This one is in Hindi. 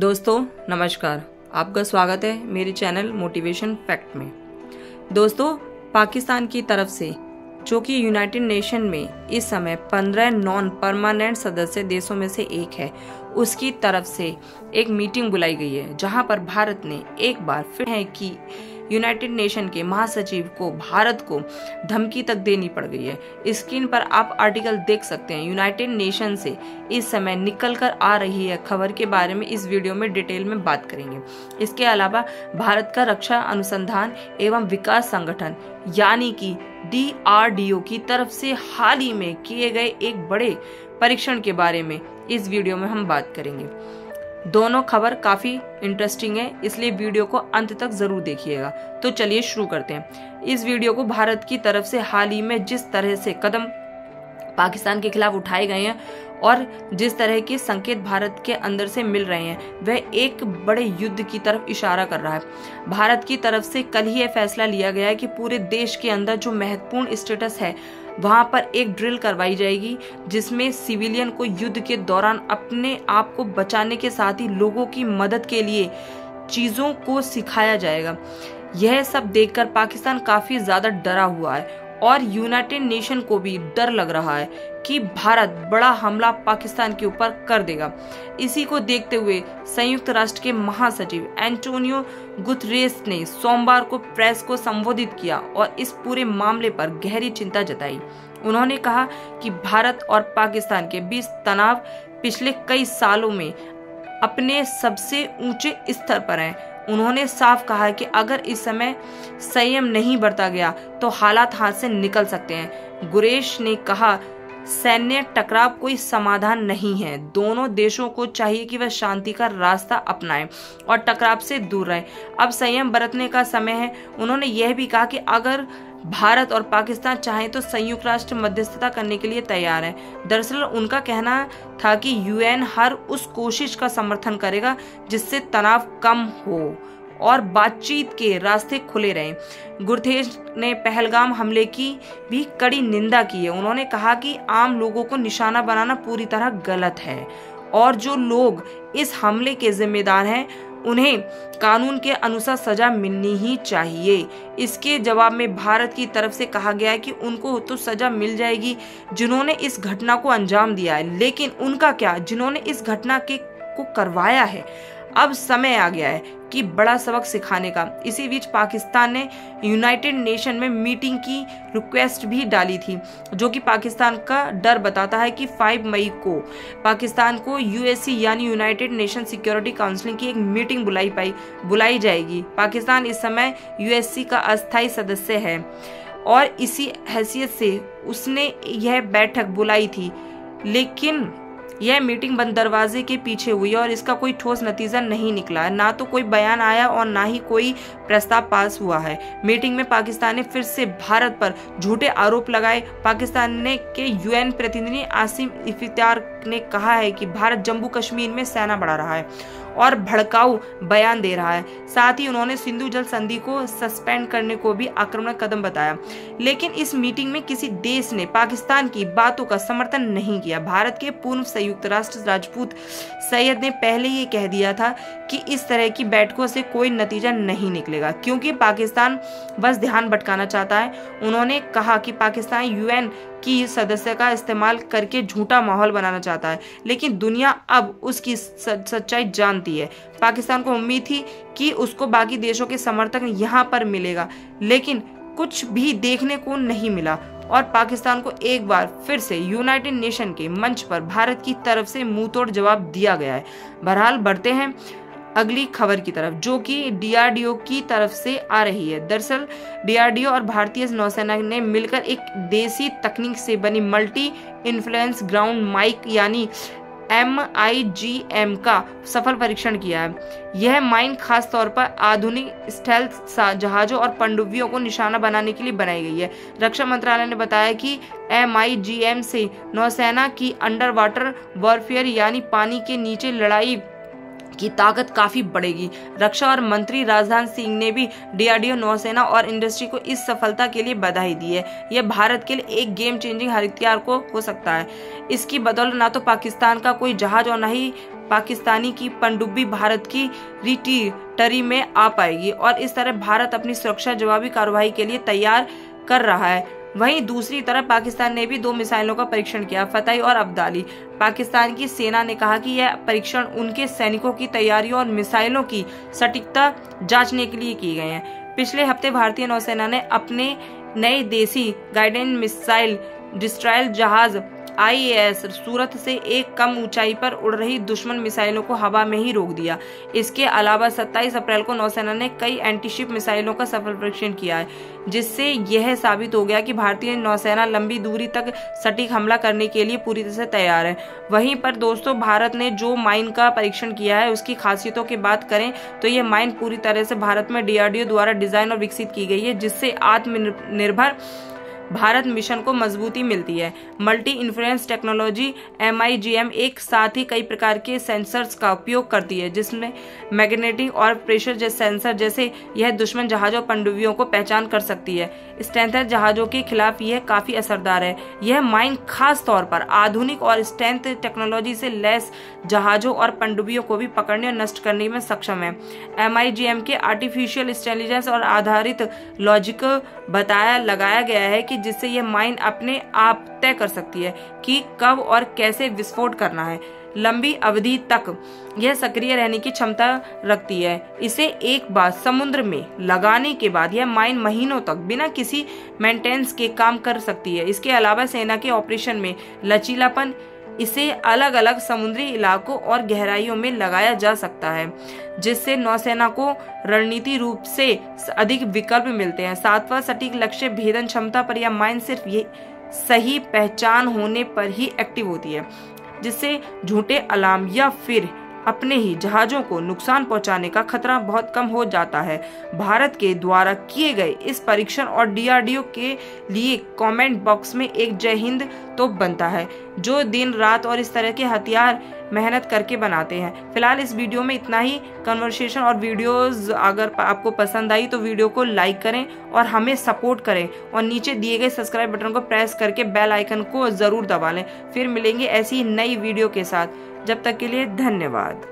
दोस्तों नमस्कार, आपका स्वागत है मेरे चैनल मोटिवेशन फैक्ट में। दोस्तों, पाकिस्तान की तरफ से जो कि यूनाइटेड नेशन में इस समय 15 नॉन परमानेंट सदस्य देशों में से एक है, उसकी तरफ से एक मीटिंग बुलाई गई है जहां पर भारत ने एक बार फिर है कि यूनाइटेड नेशन के महासचिव को भारत को धमकी तक देनी पड़ गई है। स्क्रीन पर आप आर्टिकल देख सकते हैं। यूनाइटेड नेशन से इस समय निकल कर आ रही है खबर के बारे में इस वीडियो में डिटेल में बात करेंगे। इसके अलावा भारत का रक्षा अनुसंधान एवं विकास संगठन यानी कि DRDO की तरफ से हाल ही में किए गए एक बड़े परीक्षण के बारे में इस वीडियो में हम बात करेंगे। दोनों खबर काफी इंटरेस्टिंग है, इसलिए वीडियो को अंत तक जरूर देखिएगा। तो चलिए शुरू करते हैं। इस वीडियो को भारत की तरफ से हाल ही में जिस तरह से कदम पाकिस्तान के खिलाफ उठाए गए हैं और जिस तरह के संकेत भारत के अंदर से मिल रहे हैं, वह एक बड़े युद्ध की तरफ इशारा कर रहा है। भारत की तरफ से कल ही यह फैसला लिया गया है कि पूरे देश के अंदर जो महत्वपूर्ण स्टेटस है वहां पर एक ड्रिल करवाई जाएगी, जिसमें सिविलियन को युद्ध के दौरान अपने आप को बचाने के साथ ही लोगों की मदद के लिए चीजों को सिखाया जाएगा। यह सब देखकर पाकिस्तान काफी ज्यादा डरा हुआ है और यूनाइटेड नेशन को भी डर लग रहा है कि भारत बड़ा हमला पाकिस्तान के ऊपर कर देगा। इसी को देखते हुए संयुक्त राष्ट्र के महासचिव एंटोनियो गुतरेस ने सोमवार को प्रेस को संबोधित किया और इस पूरे मामले पर गहरी चिंता जताई। उन्होंने कहा कि भारत और पाकिस्तान के बीच तनाव पिछले कई सालों में अपने सबसे ऊंचे स्तर पर है। उन्होंने साफ कहा कि अगर इस समय संयम नहीं बरता गया तो हालात हाथ से निकल सकते हैं। गुरेश ने कहा, सैन्य टकराव कोई समाधान नहीं है। दोनों देशों को चाहिए कि वह शांति का रास्ता अपनाएं और टकराव से दूर रहें। अब संयम बरतने का समय है। उन्होंने यह भी कहा कि अगर भारत और पाकिस्तान चाहें तो संयुक्त राष्ट्र मध्यस्थता करने के लिए तैयार है। दरअसल उनका कहना था कि UN हर उस कोशिश का समर्थन करेगा जिससे तनाव कम हो और बातचीत के रास्ते खुले रहें। गुतेरेस ने पहलगाम हमले की भी कड़ी निंदा की है। उन्होंने कहा कि आम लोगों को निशाना बनाना पूरी तरह गलत है और जो लोग इस हमले के जिम्मेदार हैं उन्हें कानून के अनुसार सजा मिलनी ही चाहिए। इसके जवाब में भारत की तरफ से कहा गया है कि उनको तो सजा मिल जाएगी जिन्होंने इस घटना को अंजाम दिया है, लेकिन उनका क्या जिन्होंने इस घटना को करवाया है। अब समय आ गया है कि बड़ा सबक सिखाने का। इसी बीच पाकिस्तान ने यूनाइटेड नेशन में मीटिंग की रिक्वेस्ट भी डाली थी, जो कि पाकिस्तान का डर बताता है कि 5 मई को पाकिस्तान को USC यानी यूनाइटेड नेशन सिक्योरिटी काउंसिल की एक मीटिंग बुलाई जाएगी। पाकिस्तान इस समय USC का अस्थायी सदस्य है और इसी हैसियत से उसने यह बैठक बुलाई थी, लेकिन यह मीटिंग बंद दरवाजे के पीछे हुई और इसका कोई ठोस नतीजा नहीं निकला है। ना तो कोई बयान आया और ना ही कोई प्रस्ताव पास हुआ है। मीटिंग में पाकिस्तान ने फिर से भारत पर झूठे आरोप लगाए। पाकिस्तान के UN प्रतिनिधि आसिम इफ्तियार ने कहा है कि भारत जम्मू कश्मीर में सेना बढ़ा रहा है और भड़काऊ बयान दे रहा है। साथ ही उन्होंने सिंधु जल संधि को सस्पेंड करने को भी आक्रामक कदम बताया। लेकिन इस मीटिंग में किसी देश ने पाकिस्तान की बातों का समर्थन नहीं किया। भारत के पूर्व संयुक्त राष्ट्र राजपूत सैयद ने पहले ही कह दिया था कि इस तरह की बैठकों से कोई नतीजा नहीं निकलेगा, क्योंकि पाकिस्तान बस ध्यान भटकाना चाहता है। उन्होंने कहा कि पाकिस्तान UN की सदस्य का इस्तेमाल करके झूठा माहौल बनाना चाहता है, लेकिन दुनिया अब उसकी सच्चाई जानती है। पाकिस्तान को उम्मीद थी कि उसको बाकी देशों के समर्थन यहाँ पर मिलेगा, लेकिन कुछ भी देखने को नहीं मिला और पाकिस्तान को एक बार फिर से यूनाइटेड नेशन के मंच पर भारत की तरफ से मुंहतोड़ जवाब दिया गया है। बहरहाल बढ़ते हैं अगली खबर की तरफ, जो कि DRDO की तरफ से आ रही है। दरअसल DRDO और भारतीय नौसेना ने मिलकर एक देसी तकनीक से बनी मल्टी इन्फ्लुएंस ग्राउंड माइक यानी MIGM का सफल परीक्षण किया है। यह माइन खास तौर पर आधुनिक स्टेल्थ जहाजों और पनडुब्बियों को निशाना बनाने के लिए बनाई गई है। रक्षा मंत्रालय ने बताया कि MIGM से नौसेना की अंडर वाटर वॉरफेयर यानी पानी के नीचे लड़ाई की ताकत काफी बढ़ेगी। रक्षा और मंत्री राजनाथ सिंह ने भी डीआरडीओ, नौसेना और इंडस्ट्री को इस सफलता के लिए बधाई दी है। यह भारत के लिए एक गेम चेंजिंग हथियार को हो सकता है। इसकी बदौलत ना तो पाकिस्तान का कोई जहाज और न ही पाकिस्तानी की पनडुब्बी भारत की टेरिटरी में आ पाएगी और इस तरह भारत अपनी सुरक्षा जवाबी कार्रवाई के लिए तैयार कर रहा है। वहीं दूसरी तरफ पाकिस्तान ने भी 2 मिसाइलों का परीक्षण किया, फतही और अब्दाली। पाकिस्तान की सेना ने कहा कि यह परीक्षण उनके सैनिकों की तैयारियों और मिसाइलों की सटीकता जांचने के लिए किए गए हैं। पिछले हफ्ते भारतीय नौसेना ने अपने नए देसी गाइडेंस मिसाइल डिस्ट्रॉयर जहाज IAS सूरत से एक कम ऊंचाई पर उड़ रही दुश्मन मिसाइलों को हवा में ही रोक दिया। इसके अलावा 27 अप्रैल को नौसेना ने कई एंटीशिप मिसाइलों का सफल परीक्षण किया है, जिससे यह साबित हो गया कि भारतीय नौसेना लंबी दूरी तक सटीक हमला करने के लिए पूरी तरह से तैयार है। वहीं पर दोस्तों, भारत ने जो माइन का परीक्षण किया है उसकी खासियतों की बात करें तो यह माइन पूरी तरह से भारत में DRDO द्वारा डिजाइन और विकसित की गई है, जिससे आत्मनिर्भर भारत मिशन को मजबूती मिलती है। मल्टी इन्फ्लुएंस टेक्नोलॉजी MIGM एक साथ ही कई प्रकार के सेंसर्स का उपयोग करती है, जिसमें मैग्नेटिक और प्रेशर जैसे सेंसर जैसे यह दुश्मन जहाजों और पनडुब्बियों को पहचान कर सकती है। स्ट्रेंथ जहाजों के खिलाफ यह काफी असरदार है। यह माइन खास तौर पर आधुनिक और स्ट्रेंथ टेक्नोलॉजी से लैस जहाजों और पनडुब्बियों को भी पकड़ने और नष्ट करने में सक्षम है। MIGM के आर्टिफिशियल इंटेलिजेंस और आधारित लॉजिक लगाया गया है कि जिससे यह माइन अपने आप तय कर सकती है कि कब और कैसे विस्फोट करना है। लंबी अवधि तक यह सक्रिय रहने की क्षमता रखती है। इसे एक बार समुद्र में लगाने के बाद यह माइन महीनों तक बिना किसी मेंटेनेंस के काम कर सकती है। इसके अलावा सेना के ऑपरेशन में लचीलापन, इसे अलग अलग समुद्री इलाकों और गहराइयों में लगाया जा सकता है, जिससे नौसेना को रणनीति रूप से अधिक विकल्प मिलते हैं। 7वां सटीक लक्ष्य भेदन क्षमता पर यह माइन सिर्फ ये सही पहचान होने पर ही एक्टिव होती है, जिससे झूठे अलार्म या फिर अपने ही जहाजों को नुकसान पहुंचाने का खतरा बहुत कम हो जाता है। भारत के द्वारा किए गए इस परीक्षण और DRDO के लिए कमेंट बॉक्स में एक जय हिंद तो बनता है, जो दिन रात और इस तरह के हथियार मेहनत करके बनाते हैं। फिलहाल इस वीडियो में इतना ही। कन्वर्सेशन और वीडियोस अगर आपको पसंद आई तो वीडियो को लाइक करें और हमें सपोर्ट करें और नीचे दिए गए सब्सक्राइब बटन को प्रेस करके बेल आइकन को जरूर दबा लें। फिर मिलेंगे ऐसी नई वीडियो के साथ। जब तक के लिए धन्यवाद।